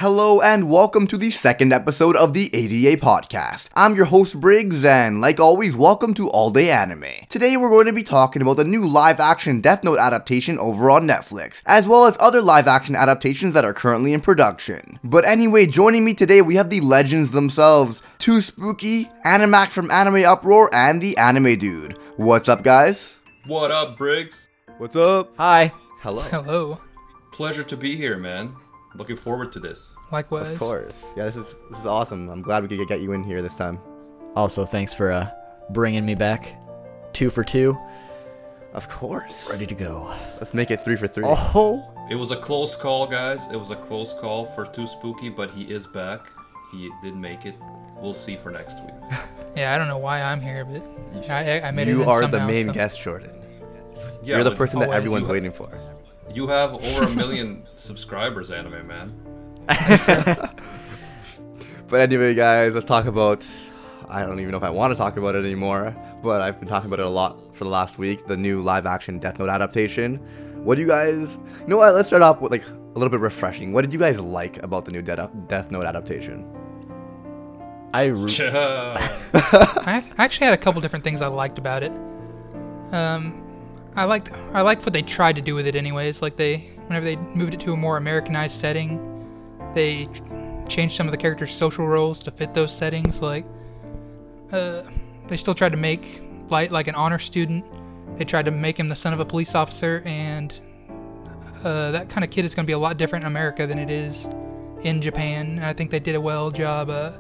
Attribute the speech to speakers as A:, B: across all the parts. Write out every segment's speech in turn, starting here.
A: Hello and welcome to the second episode of the ADA podcast. I'm your host Briggs and like always, welcome to All Day Anime. Today we're going to be talking about the new live-action Death Note adaptation over on Netflix, as well as other live-action adaptations that are currently in production. But anyway, joining me today we have the legends themselves, 2spooky, Animac from AnimeUproar, and TheAnimeDude. What's up, guys?
B: What up, Briggs?
A: What's up?
C: Hi.
A: Hello.
C: Hello.
B: Pleasure to be here, man. Looking forward to this.
C: Likewise.
A: Of course. Yeah, this is awesome. I'm glad we could get you in here this time.
C: Also, thanks for bringing me back. 2 for 2.
A: Of course.
C: Ready to go.
A: Let's make it 3 for 3.
C: Oh.
B: It was a close call, guys. It was a close call for 2spooky, but he is back. He did make it. We'll see for next week.
D: Yeah, I don't know why I'm here, but I made it.
A: You are
D: somehow,
A: the main
D: so.
A: guest, Jordan.
B: Yeah,
A: You're the
B: but
A: person that
D: always.
A: everyone's waiting for.
B: You have over 1 million subscribers, anime man.
A: But anyway, guys, let's talk about, I don't even know if I want to talk about it anymore, but I've been talking about it a lot for the last week, the new live-action Death Note adaptation. What do you guys, you know what, let's start off with like a little bit refreshing. What did you guys like about the new Death Note adaptation?
C: I
D: actually had a couple different things I liked about it. I liked what they tried to do with it anyways. Like whenever they moved it to a more Americanized setting, they changed some of the characters' social roles to fit those settings. Like, they still tried to make Light like an honor student. They tried to make him the son of a police officer, and that kind of kid is going to be a lot different in America than it is in Japan. And I think they did a well job of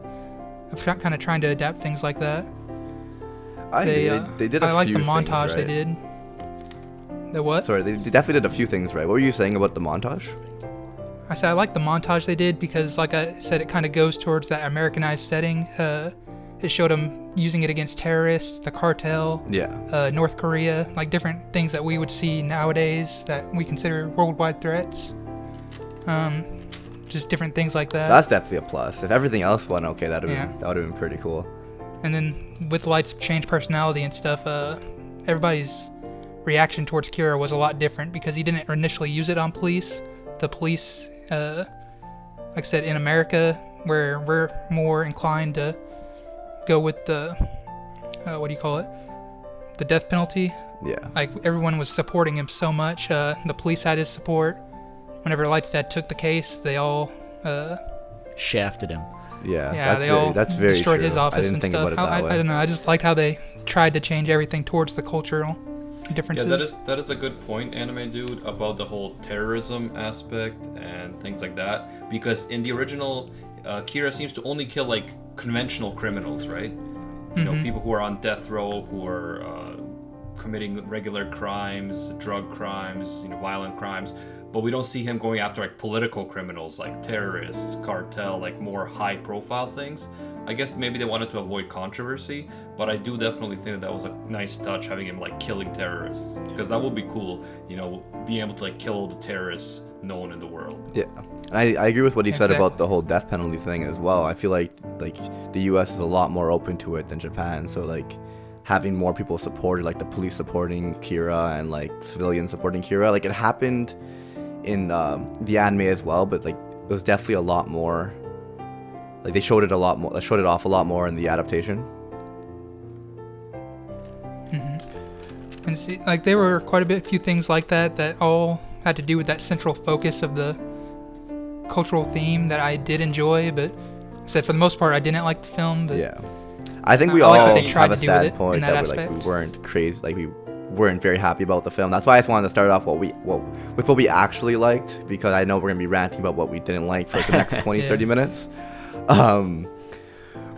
D: kind of trying to adapt things like that.
A: They did a
D: I like
A: few
D: the montage
A: things, right?
D: they did. The what?
A: Sorry, they definitely did a few things right. What were you saying about the montage?
D: I said I like the montage they did because, like I said, it kind of goes towards that Americanized setting. It showed them using it against terrorists, the cartel, North Korea, like different things that we would see nowadays that we consider worldwide threats. Just different things like that.
A: That's definitely a plus. If everything else went okay, that would have been pretty cool.
D: And then with Light's changed personality and stuff, everybody's reaction towards Kira was a lot different because he didn't initially use it on police. The police, like I said, in America, where we're more inclined to go with the, what do you call it? The death penalty.
A: Yeah.
D: Like, everyone was supporting him so much. The police had his support. Whenever Light's dad took the case, they all
C: shafted him.
A: Yeah, that's very
D: destroyed
A: true.
D: his office
A: I didn't
D: and
A: think
D: stuff.
A: about it that way.
D: I don't know. I just liked how they tried to change everything towards the cultural differences.
B: Yeah, that is a good point, anime dude, about the whole terrorism aspect and things like that. Because in the original, Kira seems to only kill like conventional criminals, right? You know, people who are on death row, who are committing regular crimes, drug crimes, you know, violent crimes. But we don't see him going after like political criminals like terrorists, cartel, like more high profile things. I guess maybe they wanted to avoid controversy, but I do definitely think that was a nice touch, having him like killing terrorists, because that would be cool, you know, being able to like kill the terrorists known in the world.
A: Yeah, and I agree with what he said about the whole death penalty thing as well. I feel like the U.S. is a lot more open to it than Japan, so like having more people supported, like the police supporting Kira and like civilians supporting Kira, like it happened in the anime as well, but like it was definitely a lot more. Like they showed it off a lot more in the adaptation.
D: And see, like there were quite a few things like that all had to do with that central focus of the cultural theme that I did enjoy. But said for the most part, I didn't like the film. But
A: yeah, I think we
D: I
A: all
D: like what they tried
A: have a
D: to do with it
A: standpoint
D: in
A: that
D: that
A: we weren't crazy, like we weren't very happy about the film. That's why I just wanted to start off with what we actually liked, because I know we're gonna be ranting about what we didn't like for the next 20-30 minutes.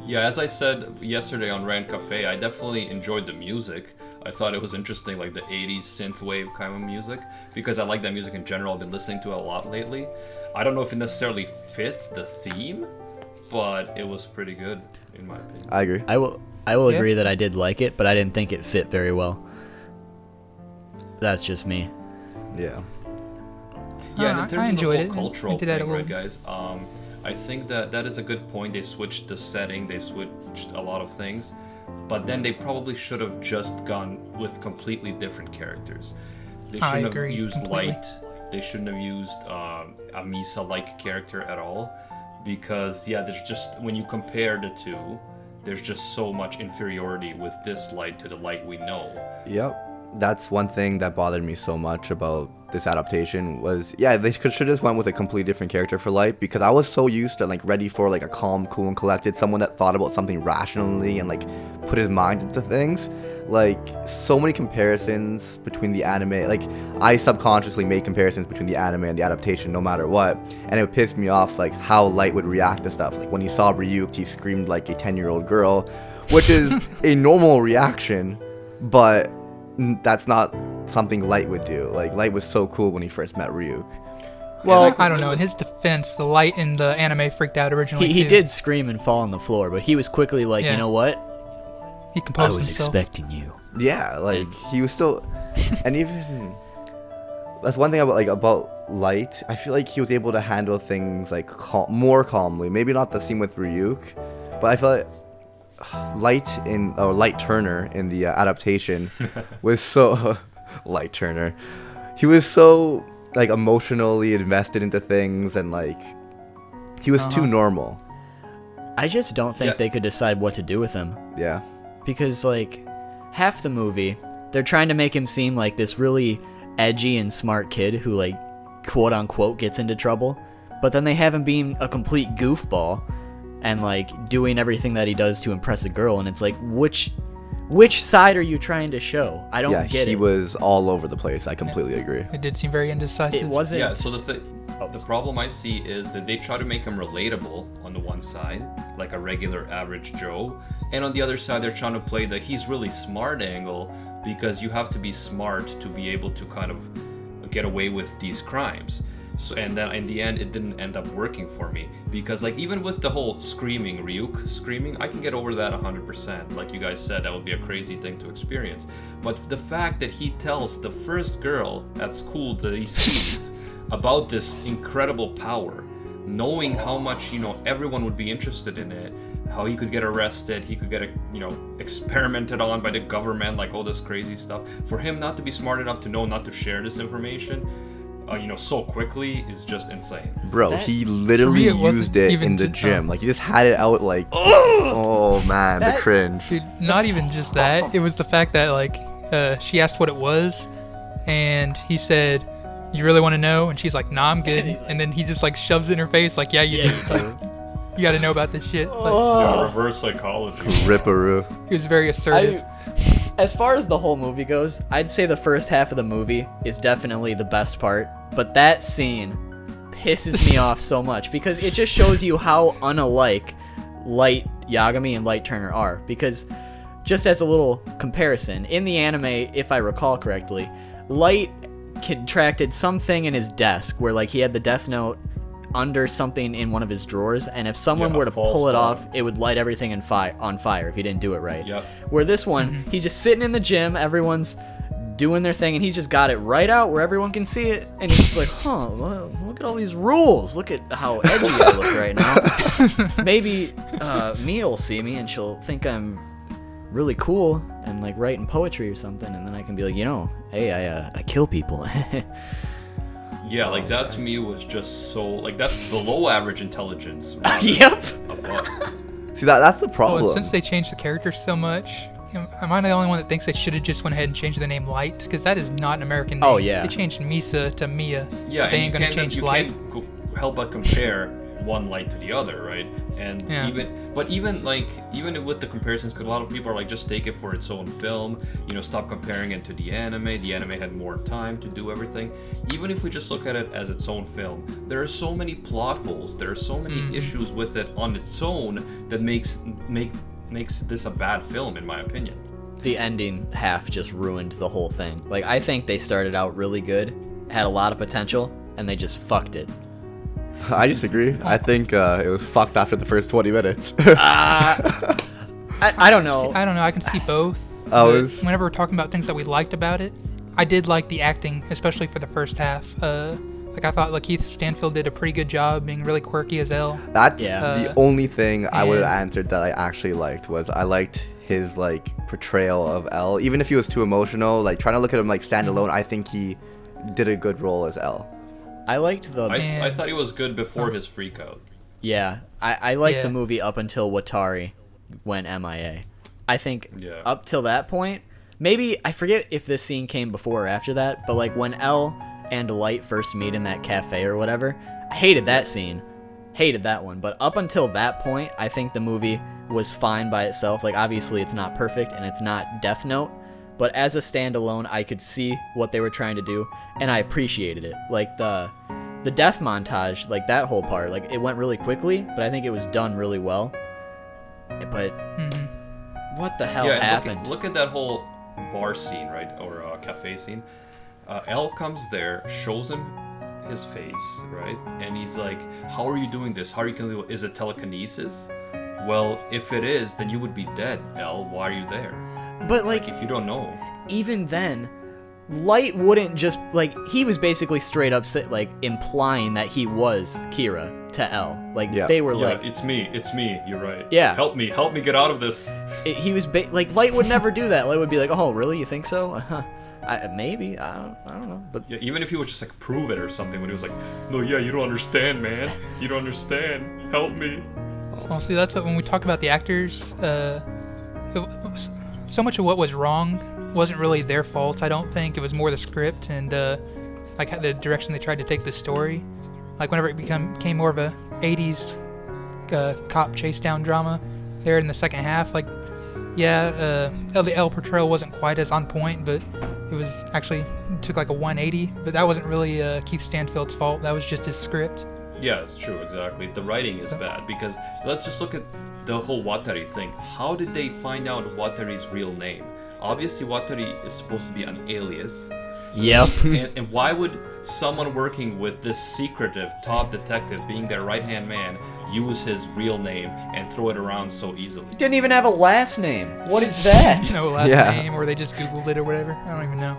B: Yeah, as I said yesterday on Rand Cafe, I definitely enjoyed the music. I thought it was interesting, like the 80s synthwave kind of music, because I like that music in general. I've been listening to it a lot lately. I don't know if it necessarily fits the theme, but it was pretty good, in my opinion.
A: I agree.
C: I will agree that I did like it, but I didn't think it fit very well. That's just me.
A: Yeah.
B: Yeah, and in terms
D: I
B: of the
D: enjoyed
B: whole
D: it.
B: cultural
D: I did that
B: thing,
D: a
B: right,
D: little.
B: guys? I think that is a good point. They switched the setting, they switched a lot of things, but then they probably should have just gone with completely different characters. They shouldn't have used
D: completely.
B: Light. They shouldn't have used a Misa-like character at all. because yeah, there's just when you compare the two, there's just so much inferiority with this light to the light we know.
A: Yep. That's one thing that bothered me so much about this adaptation was, yeah, they should just went with a completely different character for Light, because I was so used to, like, ready for, like, a calm, cool, and collected, someone that thought about something rationally and, like, put his mind into things. Like, so many comparisons between the anime, like, I subconsciously made comparisons between the anime and the adaptation no matter what, and it pissed me off, like, how Light would react to stuff. Like, when he saw Ryuk, he screamed like a 10-year-old girl, which is a normal reaction, but that's not something Light would do. Like, Light was so cool when he first met Ryuk.
D: Well, I don't know. In his defense, the Light in the anime freaked out originally.
C: He did scream and fall on the floor, but he was quickly like, you know what?
D: He composed
C: I was
D: himself.
C: expecting you.
A: Yeah, like, he was still, and even that's one thing about Light. I feel like he was able to handle things like more calmly. Maybe not the same with Ryuk, but I feel like Light Turner in the adaptation was so Light Turner. He was so, like, emotionally invested into things, and, like, he was too normal.
C: I just don't think they could decide what to do with him.
A: Yeah.
C: Because, like, half the movie, they're trying to make him seem like this really edgy and smart kid who, like, quote-unquote gets into trouble. But then they have him being a complete goofball and, like, doing everything that he does to impress a girl. And it's like, which side are you trying to show? I don't get it.
A: Yeah, he was all over the place. I completely agree.
D: It did seem very indecisive.
C: It wasn't...
B: Yeah, so the problem I see is that they try to make him relatable on the one side, like a regular average Joe, and on the other side they're trying to play the he's really smart angle, because you have to be smart to be able to kind of get away with these crimes. So, and then in the end it didn't end up working for me, because, like, even with the whole screaming, Ryuk screaming, I can get over that 100%. Like you guys said, that would be a crazy thing to experience. But the fact that he tells the first girl at school that he sees about this incredible power, knowing how much, you know, everyone would be interested in it, how he could get arrested, he could get, you know, experimented on by the government, like all this crazy stuff. For him not to be smart enough to know not to share this information, you know, so quickly is just insane.
A: Bro, he literally used it in the gym. Like, he just had it out, like, oh man, the cringe.
D: Dude, not even just that. It was the fact that, like, she asked what it was, and he said, "You really want to know?" And she's like, "Nah, I'm good." And then he just, like, shoves it in her face, like, "Yeah, you do. Like, you got to know about this shit." Like,
B: yeah, reverse psychology.
A: Ripperoo.
D: He was very assertive.
C: As far as the whole movie goes, I'd say the first half of the movie is definitely the best part, but that scene pisses me off so much, because it just shows you how unalike Light Yagami and Light Turner are. Because, just as a little comparison, in the anime, if I recall correctly, Light contracted something in his desk where, like, he had the Death Note under something in one of his drawers, and if someone were to pull it off, it would light everything on fire if he didn't do it right.
B: Yep.
C: Where this one, he's just sitting in the gym, everyone's doing their thing, and he's just got it right out where everyone can see it, and he's just like, huh, look at all these rules, look at how edgy I look right now. Maybe Mia will see me and she'll think I'm really cool and, like, writing poetry or something, and then I can be like, you know, hey, I kill people.
B: Yeah, like, that to me was just so, like, that's below average intelligence.
C: Yep.
A: See, that's the problem.
D: Well, since they changed the characters so much, am I the only one that thinks they should have just went ahead and changed the name Light? Because that is not an American name.
C: Oh, yeah.
D: They changed Misa to Mia.
B: Yeah,
D: they ain't gonna change Light.
B: Can't help but compare one Light to the other, right? And even with the comparisons, because a lot of people are like, just take it for its own film, you know, stop comparing it to the anime. The anime had more time to do everything. Even if we just look at it as its own film, there are so many plot holes, there are so many issues with it on its own that makes this a bad film, in my opinion.
C: The ending half just ruined the whole thing. Like, I think they started out really good, had a lot of potential, and they just fucked it.
A: I disagree. I think it was fucked after the first 20 minutes.
C: I don't know.
D: I don't know. I can see both. Whenever we're talking about things that we liked about it, I did like the acting, especially for the first half. Like, I thought Lakeith Stanfield did a pretty good job being really quirky as L.
A: That's the only thing I would have answered that I actually liked, was I liked his, like, portrayal of L. Even if he was too emotional, like, trying to look at him like standalone, I think he did a good role as L.
C: I liked the...
B: I thought he was good before his freak out.
C: Yeah, I liked
D: Yeah.
C: the movie up until Watari went MIA. I think
B: Yeah.
C: up till that point, maybe, I forget if this scene came before or after that, but like when Elle and Light first meet in that cafe or whatever, I hated that scene. Hated that one. But up until that point, I think the movie was fine by itself. Like, obviously it's not perfect and it's not Death Note, but as a standalone, I could see what they were trying to do, and I appreciated it. Like, the death montage, like that whole part, like it went really quickly, but I think it was done really well. But what the hell
B: Yeah, and
C: happened?
B: look at that whole bar scene, right, or cafe scene. L comes there, shows him his face, right, and he's like, "How are you doing this? How are you gonna do it? Is it telekinesis? Well, if it is, then you would be dead, L. Why are you there?
C: But like,
B: If you don't know."
C: even then, Light wouldn't just, like, he was basically straight up like implying that he was Kira to L. Like,
A: Yeah.
C: they were
B: Yeah,
C: like,
B: it's me. You're right.
C: Yeah.
B: Help me get out of this.
C: he was like, Light would never do that. Light would be like, "Oh, really? You think so? Maybe. I don't know." But
B: Yeah, even if he would just like prove it or something, when he was like, "No, yeah, you don't understand, man. You don't understand. Help me."
D: Well, see, that's what, when we talk about the actors, so much of what was wrong wasn't really their fault. I don't think it was more the script and like the direction they tried to take the story. Like whenever it became more of a 80s cop chase down drama there in the second half, like the L portrayal wasn't quite as on point, but it was actually took like a 180. But that wasn't really Keith Stanfield's fault. That was just his script.
B: Yeah, it's true, exactly. The writing is bad because let's just look at the whole Watari thing. How did they find out Watari's real name? Obviously, Watari is supposed to be an alias.
C: yep.
B: And why would someone working with this secretive top detective, being their right-hand man, use his real name and throw it around so easily?
C: Didn't even have a last name. What is that?
D: No last
A: Yeah.
D: name, or they just Googled it or whatever. I don't even know.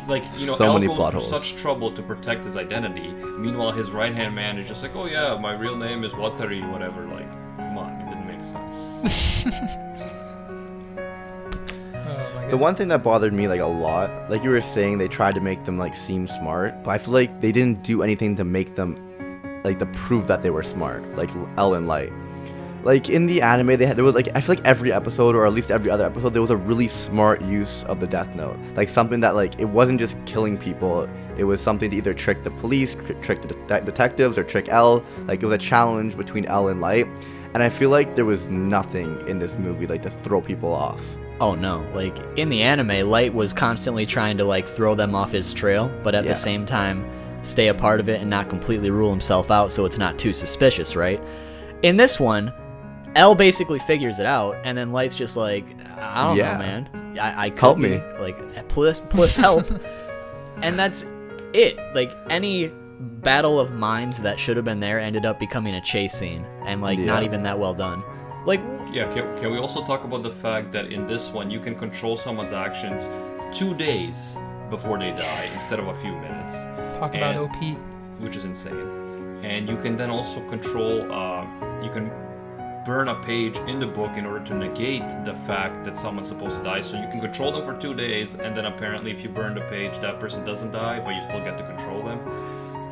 B: Like you know,
A: So
B: Al
A: many
B: goes
A: plot
B: through
A: holes.
B: such trouble to protect his identity. Meanwhile, his right-hand man is just like, "Oh yeah, my real name is Watari, whatever." Like, come on, it didn't make sense.
D: Oh my
A: The
D: God.
A: one thing that bothered me like a lot, like you were saying, they tried to make them like seem smart, but I feel like they didn't do anything to make them like to prove that they were smart, like Elle and Light. Like in the anime, there was like, I feel like every episode, or at least every other episode, there was a really smart use of the Death Note. Like something that like, it wasn't just killing people, it was something to either trick the police, trick the detectives, or trick Elle. Like it was a challenge between Elle and Light. And I feel like there was nothing in this movie like to throw people off.
C: Oh no, like in the anime, Light was constantly trying to like throw them off his trail, but at
A: Yeah.
C: the same time stay a part of it and not completely rule himself out so it's not too suspicious, right? In this one, Elle basically figures it out, and then Light's just like, "I don't
A: Yeah.
C: know, man. I could
A: Help
C: be,
A: me."
C: like, plus help." And that's it. Like, any battle of minds that should have been there ended up becoming a chase scene, and like not
A: Yeah.
C: even that well done. Like,
B: Yeah, can we also talk about the fact that in this one you can control someone's actions 2 days before they die instead of a few minutes,
D: Talk about
B: and-
D: OP.
B: which is insane. And you can then also control, you can burn a page in the book in order to negate the fact that someone's supposed to die. So you can control them for 2 days, and then apparently if you burn the page, that person doesn't die, but you still get to control them.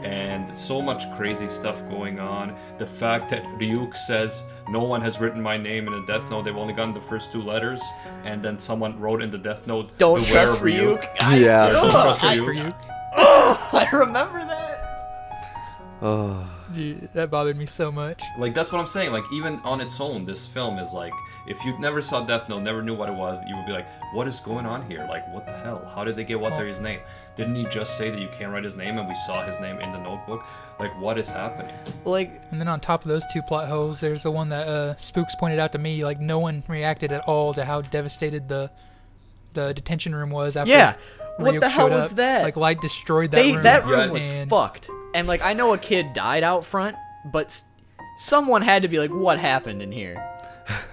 B: And so much crazy stuff going on. The fact that Ryuk says, "No one has written my name in a death note, they've only gotten the first 2 letters," and then someone wrote in the death note,
C: don't
B: "Beware
C: trust
B: of
C: Ryuk.
A: Yeah.
B: Don't trust
C: I,
B: Ryuk.
D: For you.
C: I remember that.
A: Oh.
D: Dude, that bothered me so much.
B: Like, that's what I'm saying. Like, even on its own, this film is like, if you never saw Death Note, never knew what it was, you would be like, what is going on here? Like, what the hell? How did they get Watari's name? Didn't he just say that you can't write his name and we saw his name in the notebook? Like, what is happening?
C: Like,
D: And then on top of those 2 plot holes, there's the one that Spooks pointed out to me. Like no one reacted at all to how devastated the detention room was after.
C: yeah. What
D: Ryuk
C: the hell
D: showed
C: was
D: up.
C: that?
D: Like Light destroyed that room.
C: That room
B: Yeah,
C: was
D: and-
C: fucked. And like, I know a kid died out front, but someone had to be like, "What happened in here?"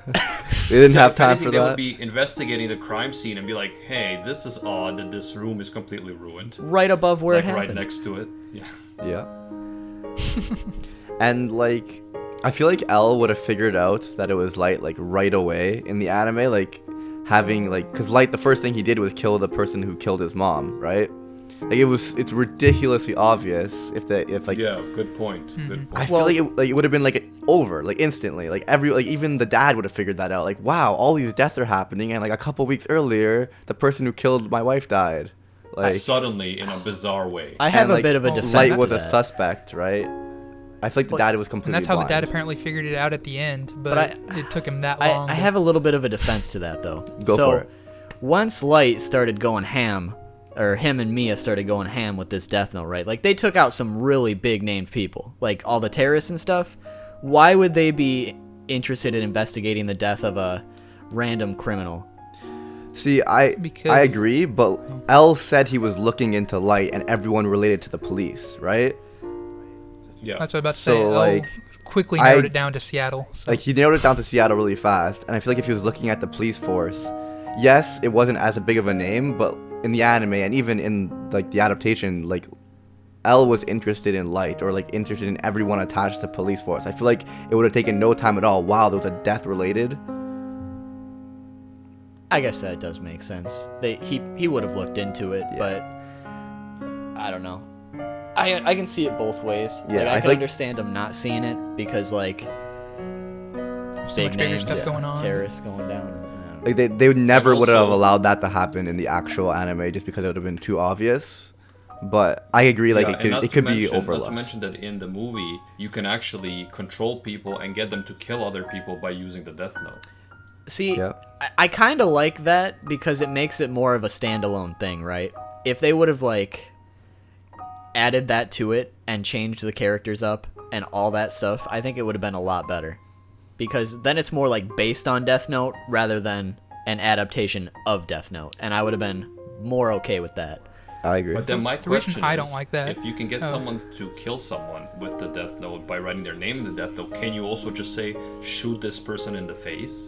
A: They didn't have
B: If
A: time
B: anything,
A: for
B: they would
A: that.
B: be investigating the crime scene and be like, hey, this is odd that this room is completely ruined.
C: Right above where
B: Like,
C: it
B: right
C: happened.
B: next to it. Yeah.
A: Yeah. And like, I feel like Elle would have figured out that it was Light like right away in the anime, like having like, cause Light, the first thing he did was kill the person who killed his mom, right? Like it's ridiculously obvious if like
B: Yeah, good point. Good point.
A: I feel like it would have been like over like instantly. Like even the dad would have figured that out. Like wow, all these deaths are happening, and like a couple weeks earlier, the person who killed my wife died. Like
B: Suddenly, in a bizarre way.
C: I have
A: and,
C: a
A: like,
C: bit of a defense
A: Light
C: to
A: was a
C: that.
A: suspect, right? I feel like the dad was
D: And
A: completely
D: that's how the dad
A: blind.
D: apparently figured it out at the end, but,
C: But
D: it took him that long.
C: I have a little bit of a defense to that, though.
A: Go for it.
C: Once Light started going ham, or him and Mia started going ham with this Death Note, right? Like, they took out some really big named people, like all the terrorists and stuff. Why would they be interested in investigating the death of a random criminal?
A: See, I
D: Because-
A: agree, but L said he was looking into Light and everyone related to the police, right?
B: Yeah.
D: That's what I was about to
A: So,
D: say. Elle
A: like,
D: quickly
A: I-
D: narrowed it down to Seattle. So.
A: Like he narrowed it down to Seattle really fast, and I feel like if he was looking at the police force, yes, it wasn't as big of a name, but in the anime and even in like the adaptation, like L was interested in Light or like interested in everyone attached to police force. I feel like it would have taken no time at all. Wow, there was a death related.
C: I guess that does make sense. He would have looked into it,
A: Yeah.
C: but I don't know. I can see it both ways.
A: Yeah,
C: like,
A: I
C: I can
A: feel like-
C: understand him not seeing it because like
D: so
C: big
D: much bigger
C: names,
D: stuff going on.
C: terrorists going down. I don't know.
A: Like they would never
B: And
A: would have
B: also-
A: allowed that to happen in the actual anime just because it would have been too obvious. But I agree, like
B: Yeah, and not
A: it could
B: to
A: be
B: mention-
A: overlooked.
B: Not to mention that in the movie, you can actually control people and get them to kill other people by using the Death Note.
C: See,
A: Yeah.
C: I kind of like that because it makes it more of a standalone thing, right? If they would have like added that to it and changed the characters up and all that stuff, I think it would have been a lot better. Because then it's more like based on Death Note rather than an adaptation of Death Note, and I would have been more okay with that.
A: I agree.
B: But then my
D: The reason
B: question
D: I
B: is,
D: don't like that-
B: if you can get
D: Oh.
B: someone to kill someone with the Death Note by writing their name in the Death Note, can you also just say, shoot this person in the face?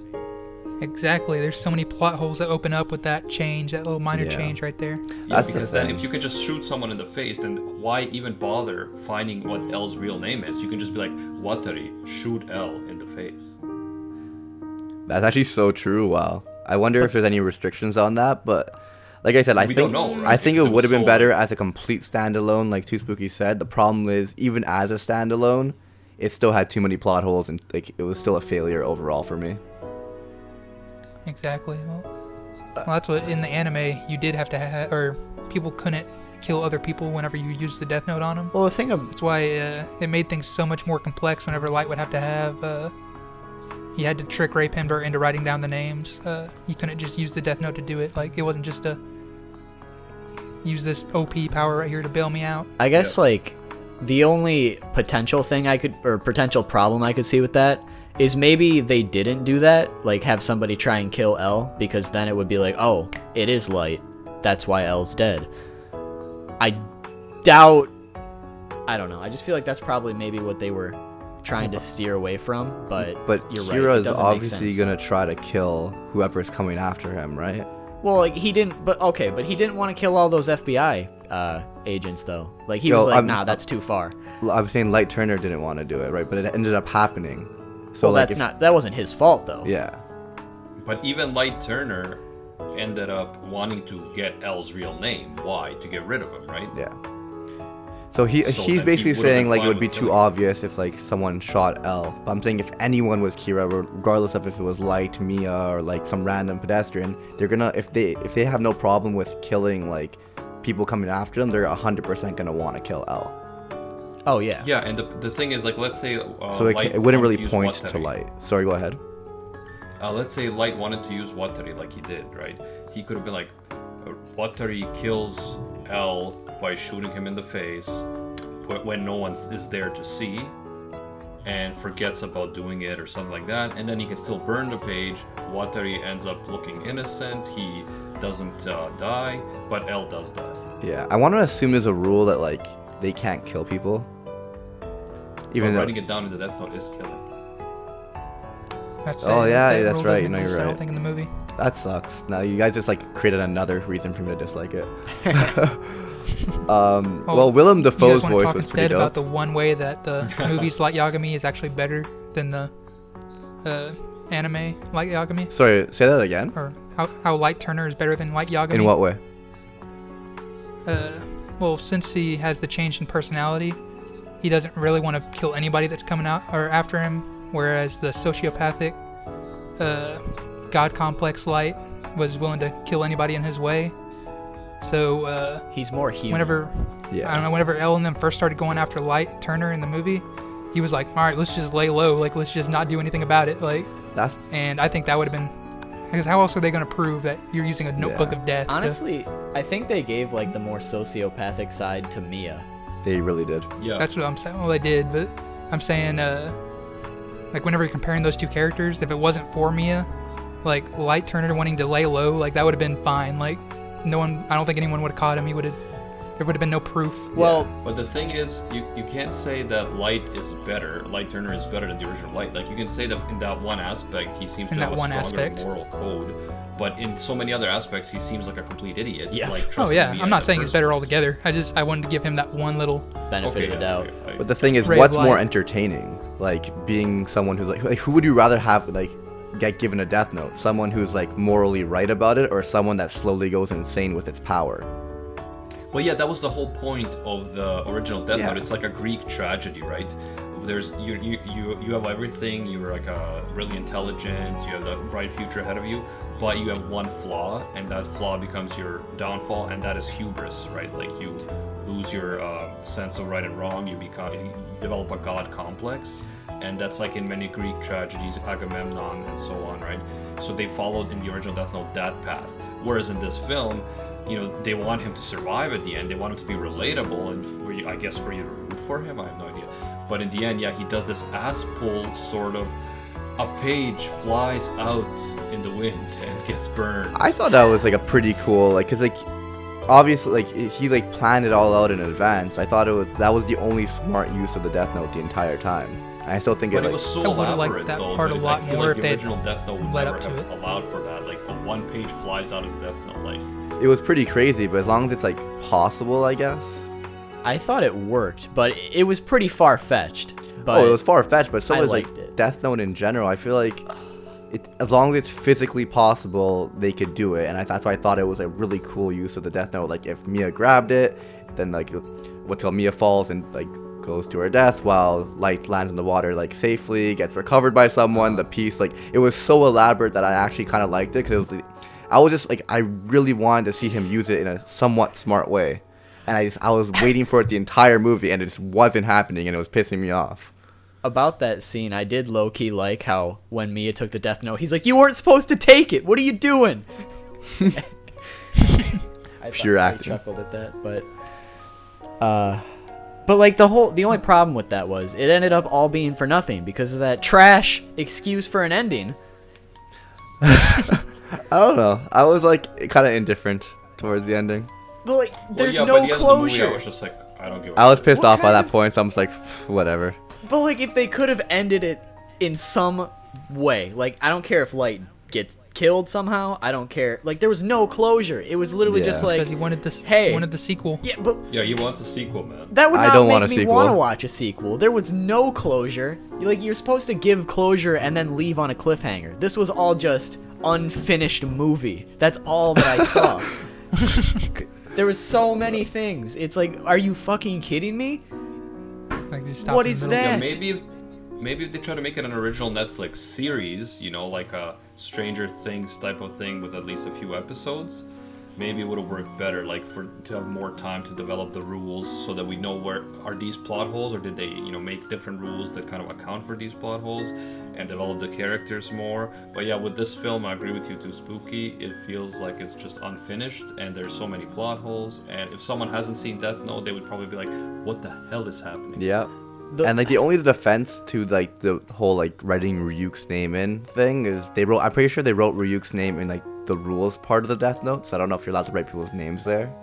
D: Exactly. There's so many plot holes that open up with that change, that little minor
A: Yeah.
D: change right there.
B: Yeah,
A: That's the
B: because then
A: thing.
B: if you can just shoot someone in the face, then why even bother finding what L's real name is? You can just be like, Watari, shoot L in the face.
A: That's actually so true. Wow. I wonder if there's any restrictions on that, but like I said, I
B: We
A: think
B: don't know, right?
A: I think it
B: Because it
A: would have
B: was
A: been
B: so-
A: better as a complete standalone, like 2spooky said. The problem is, even as a standalone, it still had too many plot holes, and like it was still a failure overall for me.
D: Exactly. Well, that's what in the anime you did have to have, or people couldn't kill other people whenever you used the Death Note on them.
C: Well, the thing of
D: That's why it made things so much more complex whenever Light would have to have. He had to trick Ray Penber into writing down the names. You couldn't just use the Death Note to do it. Like, it wasn't just a use this OP power right here to bail me out.
C: I guess like the only potential thing potential problem I could see with that is maybe they didn't do that, like have somebody try and kill L, because then it would be like, oh, it is Light, that's why L's dead. I doubt, I don't know, I just feel like that's probably maybe what they were trying to steer away from, but you're right,
A: Kira
C: it
A: is
C: doesn't make
A: obviously
C: sense.
A: gonna try to kill whoever's coming after him, right?
C: Well, like he didn't, but he didn't want to kill all those FBI agents though. Like he
A: Yo,
C: was like,
A: I'm-
C: nah, that's too far.
A: I'm saying Light Turner didn't want to do it, right? But it ended up happening. So
C: Well,
A: like,
C: that wasn't his fault though.
A: yeah.
B: But even Light Turner ended up wanting to get L's real name. Why? To get rid of him, right?
A: Yeah. So
B: So
A: he's
B: then he
A: basically
B: would've
A: saying
B: been
A: like it
B: fine
A: would be
B: with
A: too
B: killing him.
A: obvious if like someone shot L. But I'm saying if anyone was Kira, regardless of if it was Light, Mia, or like some random pedestrian, they're gonna if they have no problem with killing like people coming after them, they're 100% gonna want to kill L.
C: Oh yeah.
B: Yeah, and the thing is, like, let's say
A: So
B: Light
A: it wouldn't
B: wanted
A: really
B: to use
A: point to
B: Watari.
A: Light. Sorry, go ahead.
B: Let's say Light wanted to use Watari like he did, right? He could have been like, Watari kills L by shooting him in the face when no one is there to see, and forgets about doing it or something like that, and then he can still burn the page. Watari ends up looking innocent. He doesn't die, but L does die.
A: Yeah, I want to assume there's a rule that like they can't kill people. Even
B: But
A: though,
B: writing it down in the Death Note is killing.
D: That's
A: Oh,
D: it.
A: yeah,
D: That
A: that's
D: rule
A: right,
D: doesn't
A: no, you're
D: exist, I don't
A: right.
D: think in the movie.
A: that sucks. Now you guys just like created another reason for me to dislike it. Well, Willem
D: You guys
A: Dafoe's
D: wanna
A: voice
D: talk
A: was
D: instead
A: pretty
D: about
A: dope.
D: the one way that the movie's Light Yagami is actually better than the anime Light Yagami?
A: Sorry, say that again.
D: Or how Light Turner is better than Light Yagami?
A: In what way?
D: well, since he has the change in personality, he doesn't really want to kill anybody that's coming out or after him, whereas the sociopathic god complex Light was willing to kill anybody in his way. So
C: he's more human.
D: Whenever I don't know, whenever Elle and them first started going after Light Turner in the movie, he was like, all right, let's just lay low, like let's just not do anything about it, like. And I think that would have been, because how else are they going to prove that you're using a notebook of death?
C: Honestly, I think they gave like the more sociopathic side to Mia.
A: They really did.
B: Yeah.
D: That's what I'm saying. Well, they did, but I'm saying, like whenever you're comparing those two characters, if it wasn't for Mia, like Light Turner wanting to lay low, like that would have been fine. Like no one, I don't think anyone would have caught him. There would have been no proof.
C: Well,
B: but the thing is, you can't say that Light Turner is better than the original Light. Like, you can say that in that one aspect, he seems to have a stronger moral code. But in so many other aspects, he seems like a complete idiot.
C: Yeah.
B: Like,
D: I'm not saying he's better altogether. I wanted to give him that one little
C: benefit of the doubt.
B: Okay.
A: But the thing is, what's more entertaining? Like, being someone who's like, who would you rather have, like, get given a death note? Someone who's, like, morally right about it, or someone that slowly goes insane with its power?
B: Well, yeah, that was the whole point of the original Death Note. It's like a Greek tragedy, right? There's you have everything. You're like really intelligent. You have the bright future ahead of you, but you have one flaw, and that flaw becomes your downfall, and that is hubris, right? Like you lose your sense of right and wrong. You develop a god complex, and that's like in many Greek tragedies, Agamemnon and so on, right? So they followed in the original Death Note that path, whereas in this film, you know, they want him to survive at the end. They want him to be relatable, and for you, I guess for you to root for him. I have no idea. But in the end, yeah, he does this ass pull, sort of. A page flies out in the wind and gets burned.
A: I thought that was like a pretty cool, like, cause like, obviously, like he like planned it all out in advance. I thought that was the only smart use of the Death Note the entire time. And I still think
B: it was so elaborate,
D: that
B: though.
D: Part a lot
B: I feel
D: more
B: like
D: if
B: the original Death Note would never have
D: it.
B: allowed for that. Like a one page flies out of the Death Note, like.
A: It was pretty crazy, but as long as it's like possible, I guess.
C: I thought it worked, but it was pretty far-fetched.
A: It was far-fetched, but so was like
C: it.
A: Death Note in general. I feel like as long as it's physically possible, they could do it, and that's why I thought it was a really cool use of the Death Note. Like if Mia grabbed it, then like what's called Mia falls and like goes to her death, while Light lands in the water like safely, gets recovered by someone. The piece, like it was so elaborate that I actually kind of liked it, because I was just like, I really wanted to see him use it in a somewhat smart way, and I was waiting for it the entire movie, and it just wasn't happening, and it was pissing me off.
C: About that scene, I did low-key like how when Mia took the Death Note, he's like, "You weren't supposed to take it. What are you doing?"
A: Pure acting.
C: I chuckled at that, but like the only problem with that was it ended up all being for nothing because of that trash excuse for an ending.
A: I don't know. I was like kind of indifferent towards the ending.
C: But like, there's
B: no
C: closure.
B: By the end of the movie, I was just like, I don't give a
A: I was pissed off by
C: kind
A: that
C: of-
A: point, so I'm just like, whatever.
C: But like, if they could have ended it in some way, like I don't care if Light gets killed somehow. I don't care. Like there was no closure. It was literally
A: Yeah.
C: just like,
D: because he wanted this.
C: hey,
D: He wanted the sequel.
C: yeah, but
B: Yeah, he wants a sequel, man.
C: that would
A: I
C: not
A: don't want
C: make
A: a
C: me
A: sequel.
C: want to watch a sequel. There was no closure. You're supposed to give closure and then leave on a cliffhanger. This was all just unfinished movie. That's all that I saw. There was so many things. It's like, are you fucking kidding me?
D: Like, just stop
C: What
D: in the
C: is
D: middle.
C: that?
B: Yeah, maybe if they try to make it an original Netflix series, you know, like a Stranger Things type of thing with at least a few episodes, maybe it would have worked better. Like to have more time to develop the rules so that we know where are these plot holes, or did they, you know, make different rules that kind of account for these plot holes and develop the characters more. But yeah, with this film, I agree with you, 2spooky. It feels like it's just unfinished and there's so many plot holes. And if someone hasn't seen Death Note, they would probably be like, "What the hell is happening?"
A: Yeah. And like the only defense to like the whole like writing Ryuk's name in thing is I'm pretty sure they wrote Ryuk's name in like the rules part of the Death Note, so I don't know if you're allowed to write people's names there.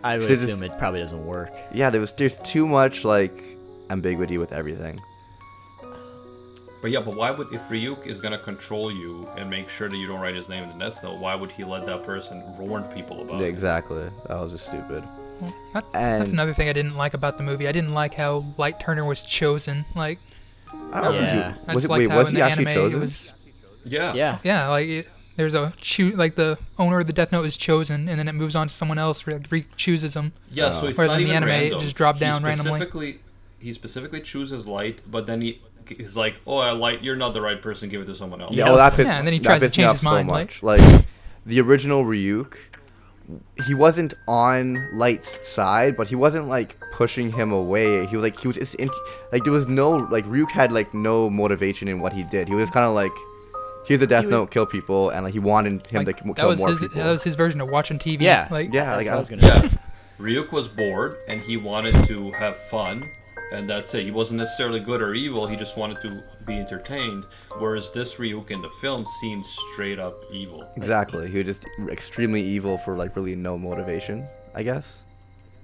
C: I would
A: There's
C: assume it probably doesn't work.
A: Yeah, there's too much like ambiguity with everything.
B: But yeah, but why would, if Ryuk is gonna control you and make sure that you don't write his name in the Death Note, why would he let that person warn people about it?
A: Exactly. That was just stupid.
D: That's
A: And-
D: another thing I didn't like about the movie. I didn't like how Light Turner was chosen.
A: I
D: Like,
A: don't
C: Yeah.
A: think
D: I
A: was
D: just
A: it,
D: liked
A: wait,
D: how
A: was
D: in
A: he
D: the
A: actually
D: anime
A: chosen?
D: it was.
B: Yeah.
C: Yeah.
D: Yeah, like there's a like the owner of the Death Note is chosen, and then it moves on to someone else, chooses them.
B: Yeah, so it's
D: Whereas
B: not
D: in the
B: even
D: anime,
B: random.
D: it just dropped down randomly.
B: He specifically chooses Light, but then he's like, "Oh, Light, you're not the right person. Give it to someone else."
A: Yeah, well, that pissed,
D: and then he
A: that
D: tries to
A: pissed me
D: change
A: off
D: his
A: so
D: mind.
A: much. Like the original Ryuk, he wasn't on Light's side, but he wasn't like pushing him away. He was like there was no like Ryuk had like no motivation in what he did. He was kind of like here's a Death Note, kill people, and like he wanted him to kill more people.
D: That was his version of watching TV.
C: Yeah,
D: like
A: yeah, like
C: I was gonna say.
B: Ryuk was bored and he wanted to have fun, and that's it. He wasn't necessarily good or evil. He just wanted to be entertained. Whereas this Ryuk in the film seemed straight up evil.
A: Exactly, he was just extremely evil for like really no motivation, I guess.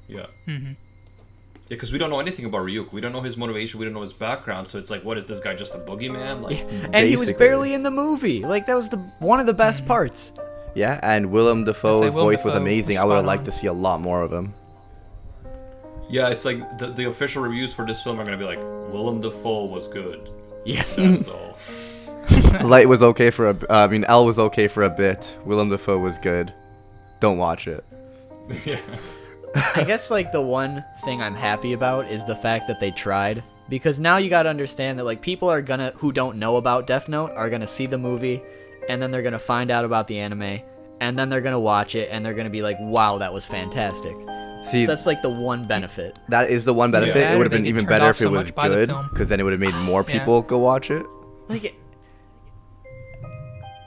B: Yeah. Yeah, because we don't know anything about Ryuk. We don't know his motivation. We don't know his background. So it's like, what is this guy, just a boogeyman? Like,
C: and he was barely in the movie. Like that was one of the best parts.
A: Yeah, and Willem Dafoe's voice was
D: Dafoe
A: amazing.
D: was
A: I would have
D: spot
A: liked
D: on.
A: to see a lot more of him.
B: yeah, it's like the official reviews for this film are gonna be like, Willem Dafoe was good.
C: Yeah.
B: That's all.
A: Light was okay for L was okay for a bit. Willem Dafoe was good. Don't watch it.
B: Yeah.
C: I guess like the one thing I'm happy about is the fact that they tried, because now you gotta understand that like people are who don't know about Death Note are gonna see the movie, and then they're gonna find out about the anime, and then they're gonna watch it, and they're gonna be like, wow, that was fantastic.
A: See,
C: So that's like the one benefit.
A: that is the one benefit.
B: Yeah.
A: It would have
D: They
A: been
D: get
A: even
D: turned
A: better
D: off
A: if it
D: so
A: was
D: much by the
A: good,
D: film.
A: because then it would have made more
D: Yeah.
A: people go watch it.
C: Like,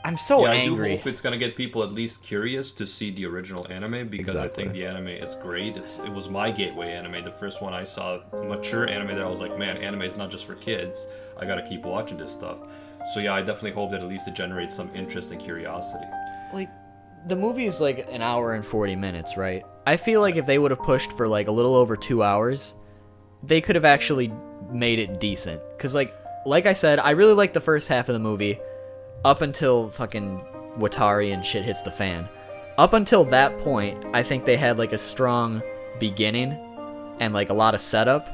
C: I'm so
B: Yeah, I
C: angry.
B: do hope it's gonna get people at least curious to see the original anime, because I think
A: Exactly.
B: the anime is great. It was my gateway anime, the first one I saw, mature anime that I was like, man, anime is not just for kids. I gotta keep watching this stuff. So yeah, I definitely hope that at least it generates some interest and curiosity.
C: Like, the movie is like an hour and 40 minutes, right? I feel like if they would have pushed for like a little over 2 hours, they could have actually made it decent. Cause like I said, I really liked the first half of the movie up until fucking Watari and shit hits the fan. Up until that point, I think they had like a strong beginning and like a lot of setup.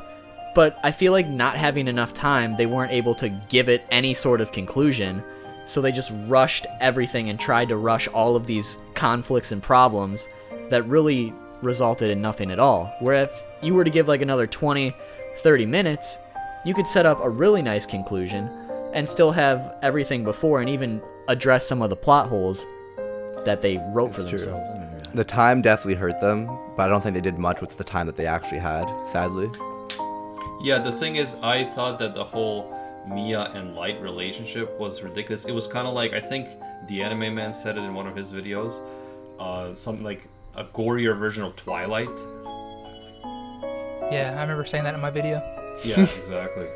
C: But I feel like not having enough time, they weren't able to give it any sort of conclusion. So they just rushed everything and tried to rush all of these conflicts and problems that really resulted in nothing at all. Where if you were to give like another 20, 30 minutes, you could set up a really nice conclusion and still have everything before and even address some of the plot holes that they wrote for
A: True.
C: themselves.
A: The time definitely hurt them, but I don't think they did much with the time that they actually had, sadly.
B: Yeah, the thing is, I thought that the whole Mia and Light relationship was ridiculous. It was kind of like, I think the Anime Man said it in one of his videos, something like a gorier version of Twilight.
D: Yeah, I remember saying that in my video.
B: Yeah, exactly.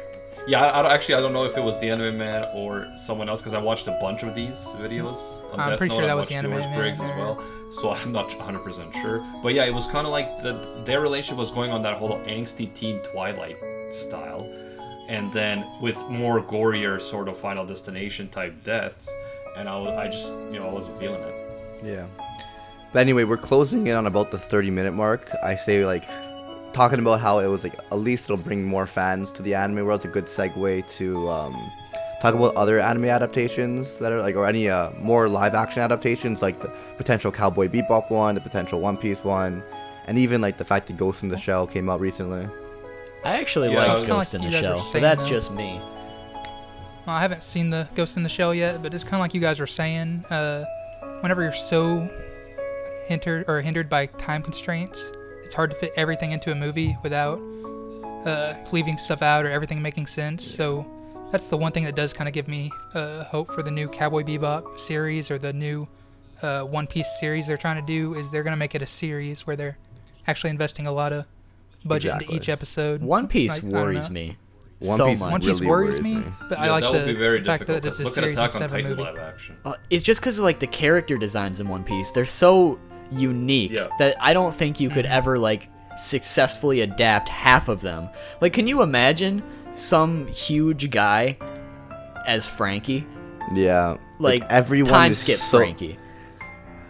B: Yeah, I don't know if it was the Anime Man or someone else, because I watched a bunch of these videos. On
D: I'm
B: Death
D: pretty
B: Note,
D: sure
B: I
D: that was
B: watched
D: the Anime
B: George
D: Man,
B: Briggs as
D: yeah.
B: well, so I'm not 100% sure. But yeah, it was kind of like their relationship was going on that whole angsty teen Twilight style, and then with more gorier sort of Final Destination type deaths, and I just, I wasn't feeling it.
A: Yeah. But anyway, we're closing in on about the 30-minute mark. I say, like, talking about how it was, like, at least it'll bring more fans to the anime world. It's a good segue to talk about other anime adaptations that are, like, or any more live-action adaptations, like the potential Cowboy Bebop one, the potential One Piece one, and even, like, the fact that Ghost in the Shell came out recently.
C: I actually
B: Yeah,
C: liked
B: it's
C: Ghost
D: kinda
C: in
D: like
C: the
D: you guys were
C: Shell, but
D: saying,
C: that's
D: though.
C: just me.
D: Well, I haven't seen the Ghost in the Shell yet, but it's kind of like you guys were saying. Whenever you're so hindered by time constraints, it's hard to fit everything into a movie without leaving stuff out or everything making sense. So that's the one thing that does kind of give me hope for the new Cowboy Bebop series or the new One Piece series they're trying to do. Is they're going to make it a series where they're actually investing a lot of budget
A: Exactly.
D: into each episode.
C: One Piece
D: Like, I don't
C: worries
D: know.
C: me
A: One
C: so
A: Piece
C: much.
D: One Piece
A: really
D: worries
A: worries
D: me,
A: me.
D: but
B: Yeah,
D: I like
B: that
D: the
B: would be very
D: fact
B: difficult,
D: that it's
B: because
D: a
B: look at
D: series
B: Attack on
D: instead of a
B: Titan
D: movie.
B: live action.
C: It's just because of like the character designs in One Piece. They're so unique
B: Yeah.
C: that I don't think you could ever like successfully adapt half of them. Like, can you imagine some huge guy as Frankie?
A: Yeah.
C: Like
A: everyone
C: time
A: is
C: skip
A: so,
C: Frankie.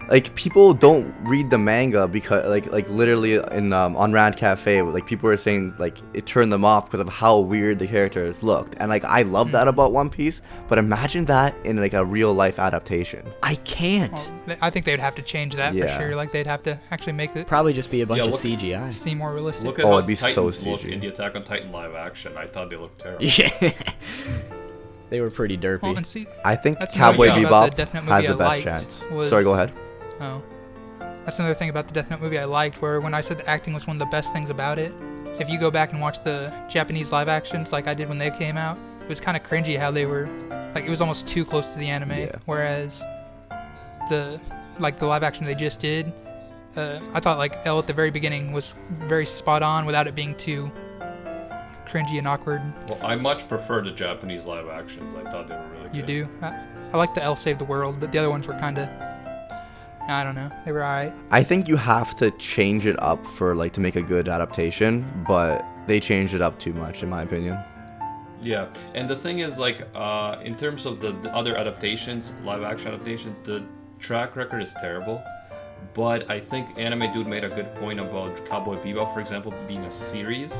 A: like people don't read the manga because like literally in on Rand Cafe, like people were saying like it turned them off because of how weird the characters looked, and like I love that about One Piece, but imagine that in like a real life adaptation.
C: I can't.
D: Well, I think they'd have to change that for sure. Like they'd have to actually make it
C: Probably just be a bunch of CGI.
D: seem more realistic.
B: Look at how
A: it'd be so
B: Titans look
A: CG.
B: in the Attack on Titan live action. I thought they looked terrible.
C: Yeah. They were pretty derpy.
D: Well, and see,
A: I think
D: that's
A: Cowboy
D: another thing about
A: Bebop
D: the Death Note
A: has
D: movie
A: the
D: I
A: best
D: liked
A: chance.
D: was-
A: Sorry, go ahead.
D: Oh. That's another thing about the Death Note movie I liked, where when I said the acting was one of the best things about it, if you go back and watch the Japanese live actions like I did when they came out, it was kind of cringy how they were, like it was almost too close to the anime,
A: Yeah.
D: whereas the live action they just did, I thought like L at the very beginning was very spot on without it being too cringy and awkward.
B: Well, I much prefer the Japanese live actions. I thought they were really good.
D: You do? I like the L Save the World, but the other ones were kind of, I don't know, they were alright.
A: I think you have to change it up for like to make a good adaptation, but they changed it up too much in my opinion.
B: Yeah, and the thing is, like, in terms of the other adaptations, live action adaptations, the track record is terrible. But I think AnimeDude made a good point about Cowboy Bebop, for example, being a series.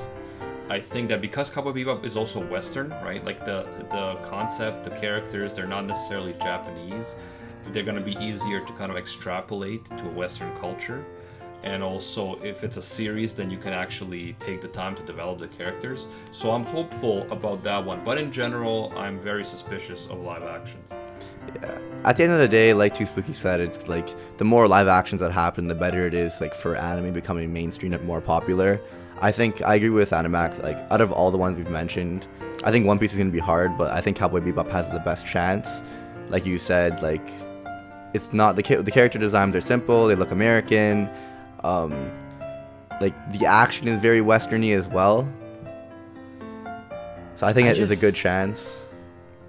B: I think that because Cowboy Bebop is also Western, right? Like the concept, the characters, they're not necessarily Japanese. They're gonna be easier to kind of extrapolate to a Western culture. And also, if it's a series, then you can actually take the time to develop the characters. So I'm hopeful about that one. But in general, I'm very suspicious of live actions.
A: Yeah. At the end of the day, like 2spooky said, it's like the more live actions that happen, the better it is like for anime becoming mainstream and more popular. I think I agree with Animax. Like out of all the ones we've mentioned, I think One Piece is gonna be hard, but I think Cowboy Bebop has the best chance. Like you said, like it's not the character designs are simple. They look American. Like the action is very westerny as well. So I think it is a good chance.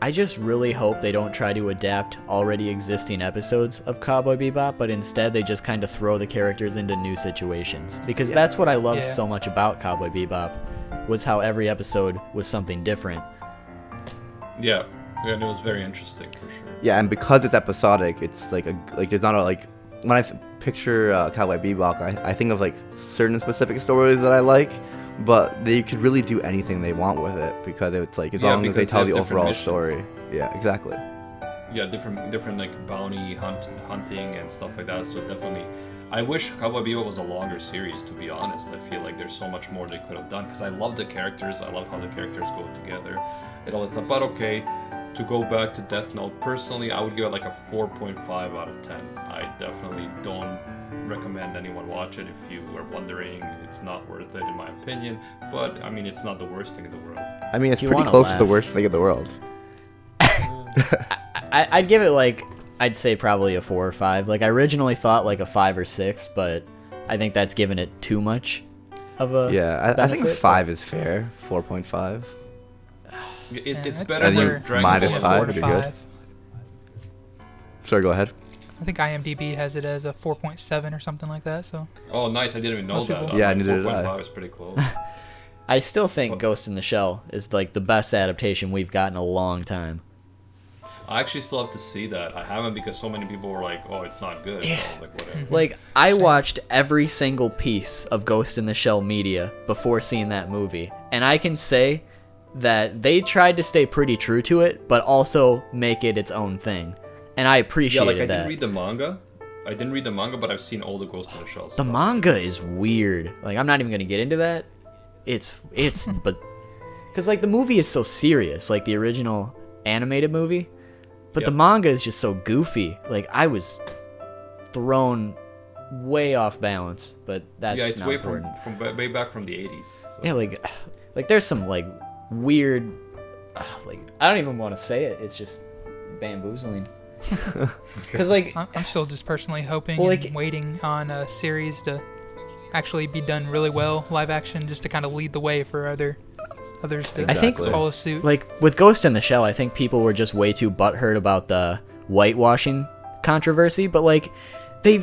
C: I just really hope they don't try to adapt already existing episodes of Cowboy Bebop, but instead they just kind of throw the characters into new situations. Because that's what I loved so much about Cowboy Bebop, was how every episode was something different.
B: Yeah, and it was very interesting for sure.
A: Yeah, and because it's episodic, it's like it's not a like when I picture Cowboy Bebop, I think of like certain specific stories that I like, but they could really do anything they want with it because it's like as long as they tell the overall story. Yeah, exactly.
B: Yeah, different like bounty hunting and stuff like that. So definitely, I wish Cowboy Bebop was a longer series. To be honest, I feel like there's so much more they could have done because I love the characters. I love how the characters go together and all this stuff. But okay, to go back to Death Note, personally, I would give it like a 4.5 out of 10. I definitely don't recommend anyone watch it if you are wondering. It's not worth it in my opinion, but I mean it's not the worst thing in the world.
A: I mean it's pretty close to the worst thing in the world.
C: I'd give it like, I'd say probably a 4 or 5. Like I originally thought like a 5 or 6, but I think that's giving it too much of a
A: I think 5 is fair. 4.5.
B: It's
D: that's
B: better than Dragon Ball.
A: -5 would be good. Sorry, go ahead.
D: I think IMDb has it as a 4.7 or something like that. So.
B: Oh, nice! I didn't even know
D: Most
B: that.
D: people-
A: Yeah, neither did I.
B: 4.5 is pretty close.
C: I still think Ghost in the Shell is like the best adaptation we've got in a long time.
B: I actually still have to see that. I haven't because so many people were like, "Oh, it's not good." So I was like, whatever.
C: Like, I watched every single piece of Ghost in the Shell media before seeing that movie, and I can say that they tried to stay pretty true to it, but also make it its own thing. And I appreciated
B: I
C: that.
B: didn't read the manga. I didn't read the manga, but I've seen all the Ghost in the Shell
C: The
B: stuff.
C: manga is weird. Like, I'm not even gonna get into that. It's but because like the movie is so serious, like the original animated movie, but the manga is just so goofy. Like I was thrown way off balance, but that's
B: Yeah, it's
C: not
B: way
C: important.
B: from way back from the 80s. So.
C: Yeah, like there's some like weird, like I don't even want to say it. It's just bamboozling. Because like
D: I'm still just personally hoping
C: Well,
D: and
C: like-
D: waiting on a series to actually be done really well, live action, just to kind of lead the way for others to
C: I think-
D: follow suit.
C: Like with Ghost in the Shell, I think people were just way too butthurt about the whitewashing controversy, but like they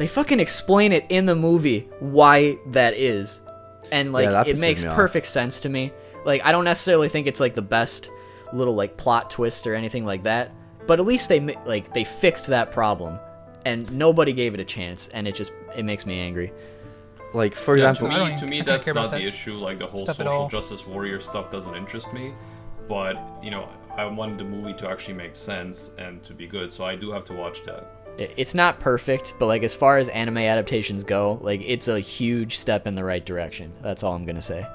C: fucking explain it in the movie why that is, and like
A: that
C: it
A: pisses
C: makes
A: me off.
C: perfect sense to me. Like I don't necessarily think it's like the best little like plot twist or anything like that, but at least they fixed that problem, and nobody gave it a chance, and it makes me angry.
A: Like, for
B: Yeah,
A: example,
B: to me
D: I don't
B: that's
D: care
B: not
D: about
B: the
D: that
B: issue. Like the whole
D: stuff at
B: social
D: all.
B: justice warrior stuff doesn't interest me, but I wanted the movie to actually make sense and to be good, so I do have to watch that.
C: It's not perfect, but like as far as anime adaptations go, like it's a huge step in the right direction. That's all I'm gonna say.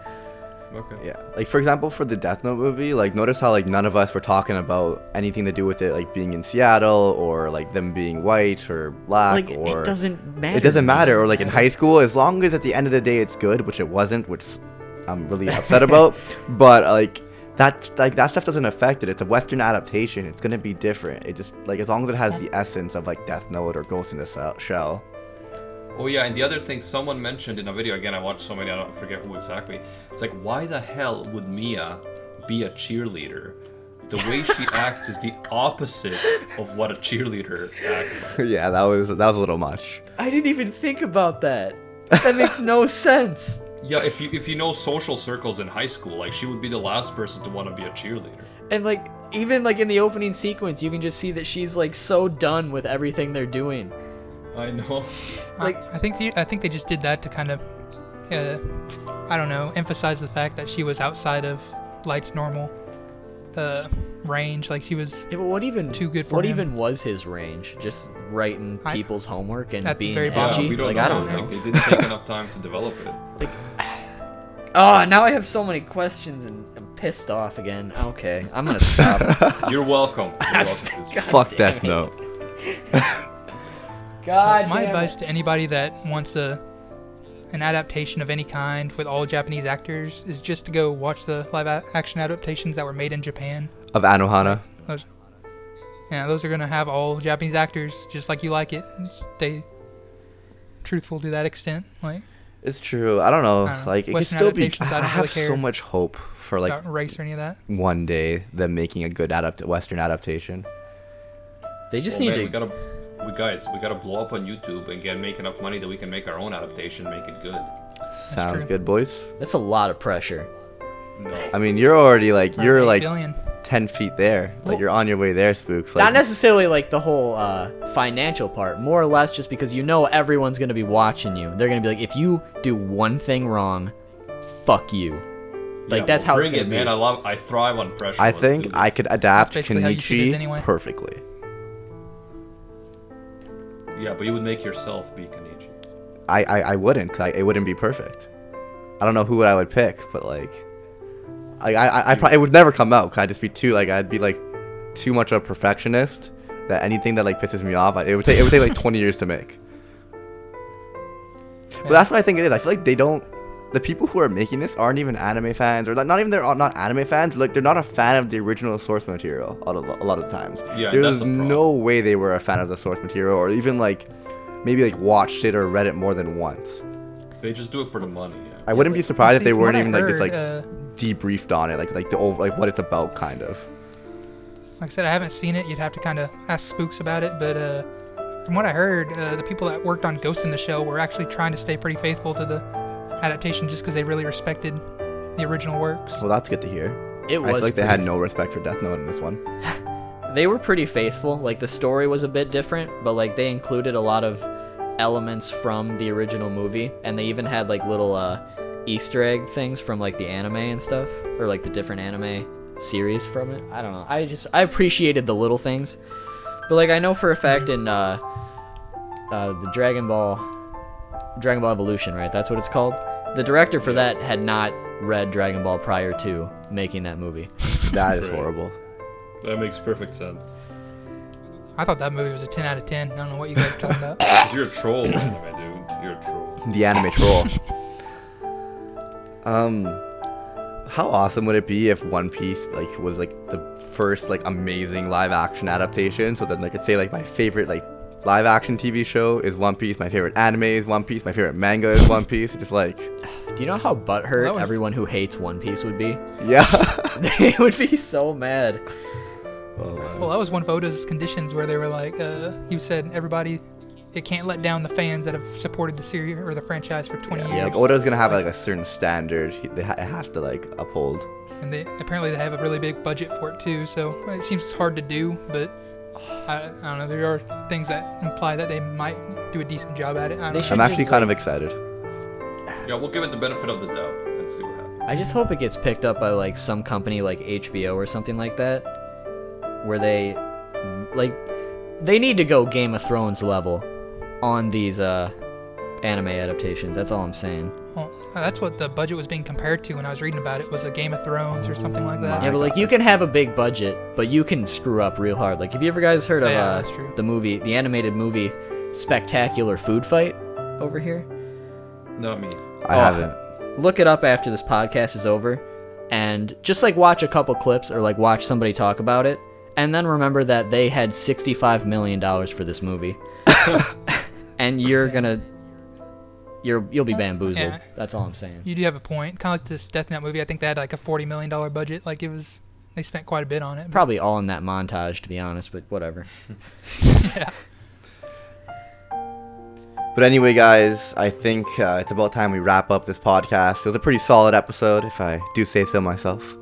B: Okay.
A: yeah, like for example, for the Death Note movie, like notice how like none of us were talking about anything to do with it, like being in Seattle or like them being white or black,
C: Like
A: or
C: it doesn't matter.
A: it doesn't matter, or like in high school, as long as at the end of the day it's good, which it wasn't, which I'm really upset about. But like that stuff doesn't affect it. It's a Western adaptation. It's gonna be different. It just like as long as it has the essence of like Death Note or Ghost in the Shell.
B: Oh yeah, and the other thing someone mentioned in a video, again I watched so many, I don't forget who exactly. It's like, why the hell would Mia be a cheerleader? The way she acts is the opposite of what a cheerleader acts like.
A: Yeah, that was a little much.
C: I didn't even think about that. That makes no sense.
B: Yeah, if you know social circles in high school, like she would be the last person to want to be a cheerleader.
C: And like even like in the opening sequence, you can just see that she's like so done with everything they're doing.
B: I know.
C: Like
D: I think they just did that to kind of, I don't know, emphasize the fact that she was outside of Light's normal range. Like she was
C: yeah, but what even
D: too good for
C: what
D: him.
C: even was his range? Just writing people's homework and
D: At the
C: being
D: very
B: Yeah,
D: bottom.
C: edgy?
B: we don't
C: Like
B: know.
C: I don't know.
B: Like they didn't take enough time to develop it.
C: Oh, now I have so many questions and I'm pissed off again. Okay, I'm gonna stop.
B: You're welcome. You're
C: I'm
B: welcome.
C: God
A: Fuck
C: damn
A: Death
C: it.
A: Note.
C: God
D: My
C: damn
D: advice
C: it.
D: to anybody that wants an adaptation of any kind with all Japanese actors is just to go watch the live-action adaptations that were made in Japan.
A: Of Anohana.
D: Those are gonna have all Japanese actors just like you like it. And stay truthful to that extent. Like
A: It's true. I don't know.
D: I don't know.
A: Like it could
D: Western
A: still be.
D: adaptations, I
A: I
D: don't
A: have
D: really care
A: so much hope for like
D: about race or any of that.
A: one day them making a good Western adaptation.
C: They just
B: Well,
C: need
B: man,
C: to.
B: we gotta blow up on YouTube and make enough money that we can make our own adaptation, make it good.
A: Sounds
D: true.
A: good, boys.
C: That's a lot of pressure.
B: No.
A: I mean, you're already like you're
D: 8
A: like
D: billion.
A: 10 feet there. Like you're on your way there, Spooks. Like,
C: Not necessarily like the whole financial part, more or less just because you know everyone's gonna be watching you. They're gonna be like, if you do one thing wrong, fuck you. Like
B: Yeah,
C: that's
B: well,
C: how it's
B: bring
C: gonna
B: it,
C: be.
B: man. I thrive on pressure.
A: I
B: Let's do
A: think
B: this.
A: I could adapt
D: That's basically how YouTube is
A: Kenichi
D: anyway.
A: perfectly.
B: Yeah, but you would make yourself be Kenichi.
A: I wouldn't. 'Cause it wouldn't be perfect. I don't know who I would pick, but like, I probably it would never come out. 'Cause I'd just be too like I'd be like too much of a perfectionist that anything that like pisses me off, it would take like 20 years to make. But that's what I think it is. I feel like they don't. The people who are making this aren't even anime fans, or not even they're not anime fans. Like they're not a fan of the original source material a lot of the times.
B: Yeah,
A: There's
B: that's the problem.
A: no way they were a fan of the source material, or even like maybe like watched it or read it more than once.
B: They just do it for the money. Yeah.
A: I wouldn't be surprised if
D: See,
A: they
D: from
A: weren't
D: what I
A: even like just like
D: heard,
A: debriefed on it, like the over like what it's about, kind of.
D: like I said, I haven't seen it. You'd have to kind of ask Spooks about it. But from what I heard, the people that worked on Ghost in the Shell were actually trying to stay pretty faithful to the adaptation just because they really respected the original works.
A: Well, that's good to hear.
C: It was
A: I feel like they
C: pretty-
A: had no respect for Death Note in this one.
C: They were pretty faithful. Like the story was a bit different, but like they included a lot of elements from the original movie, and they even had like little Easter egg things from like the anime and stuff, or like the different anime series from it. I don't know. I appreciated the little things, but like I know for a fact in the Dragon Ball Evolution, right? That's what it's called. The director for that had not read Dragon Ball prior to making that movie.
A: That is
B: Right.
A: horrible.
B: That makes perfect sense.
D: I thought that movie was a 10 out of 10. I don't know what you guys are talking about.
B: 'Cause you're a troll, anime dude. You're a troll.
A: The anime troll. How awesome would it be if One Piece like was like the first like amazing live action adaptation? So then like I'd say like my favorite like live action TV show is One Piece, my favorite anime is One Piece, my favorite manga is One Piece. It's just like,
C: Do you know how butthurt
D: That was-
C: everyone who hates One Piece would be?
A: yeah.
C: They would be so mad.
A: Oh, man.
D: Well, that was one of Oda's conditions where they were like, he said everybody, it can't let down the fans that have supported the series or the franchise for 20 years.
A: Like Oda's gonna have like a certain standard it has to like uphold.
D: And they apparently they have a really big budget for it too, so it seems hard to do, but I don't know. There are things that imply that they might do a decent job at it. I don't know.
A: I'm actually kind of excited.
B: Yeah, we'll give it the benefit of the doubt and see what happens.
C: I just hope it gets picked up by like some company like HBO or something like that, where they need to go Game of Thrones level on these anime adaptations. That's all I'm saying.
D: Well, that's what the budget was being compared to when I was reading about it. Was a Game of Thrones or something like that.
C: Yeah, but like you can have a big budget, but you can screw up real hard. Like, have you ever guys heard of
D: that's true.
C: the animated movie Spectacular Food Fight over here?
B: Not me.
A: I haven't.
C: Look it up after this podcast is over, and just like watch a couple clips or like watch somebody talk about it, and then remember that they had $65 million for this movie, and you'll be bamboozled.
D: Yeah.
C: That's all I'm saying.
D: You do have a point. Kind of like this Death Note movie. I think they had like a $40 million budget. Like they spent quite a bit on it.
C: Probably all in that montage, to be honest, but whatever.
D: Yeah.
A: But anyway, guys, I think it's about time we wrap up this podcast. It was a pretty solid episode, if I do say so myself.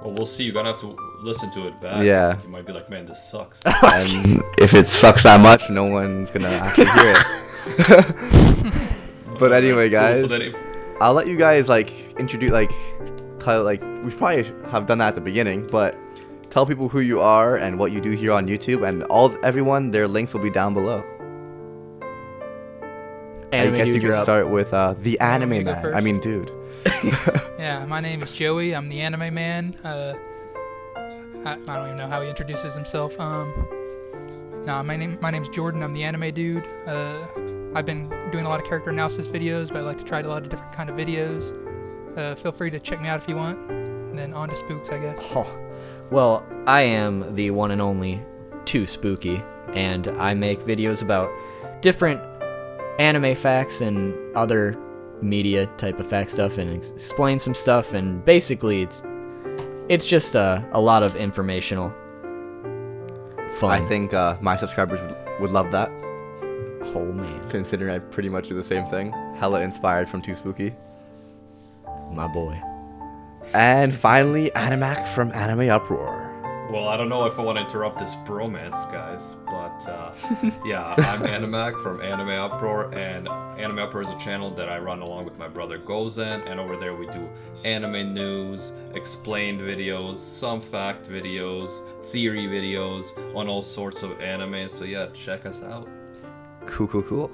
B: Well, we'll see. You're gonna have to listen to it back.
A: Yeah.
B: You might be like, man, this sucks.
A: And if it sucks that much, no one's gonna actually hear it. But anyway, guys,
B: Cool. So then
A: I'll let you guys like introduce, like we probably have done that at the beginning, but tell people who you are and what you do here on YouTube, and everyone, their links will be down below. I guess you could start with the anime
D: me to go
A: man.
D: first?
A: I mean, dude.
D: Yeah, my name is Joey. I'm the anime man. I don't even know how he introduces himself. My name's Jordan. I'm the anime dude. I've been doing a lot of character analysis videos, but I like to try a lot of different kind of videos. Feel free to check me out if you want. And then on to Spooks, I guess.
C: Oh, well, I am the one and only 2spooky, and I make videos about different anime facts and other media type of fact stuff, and explain some stuff, and basically it's just a lot of informational fun.
A: I think my subscribers would love that,
C: Oh man,
A: considering I pretty much do the same thing. Hella inspired from 2spooky.
C: my boy.
A: And finally, Animac from AnimeUproar.
B: Well, I don't know if I want to interrupt this bromance, guys, but yeah, I'm Animac from AnimeUproar, and AnimeUproar is a channel that I run along with my brother Gozen, and over there we do anime news, explained videos, some fact videos, theory videos on all sorts of anime, so yeah, check us out.
A: Cool.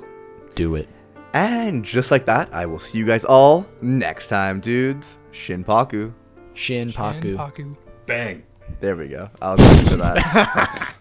C: Do it.
A: And just like that, I will see you guys all next time, dudes. Shinpaku.
C: Shinpaku.
D: Shinpaku.
B: Bang!
A: There we go. I'll go for that.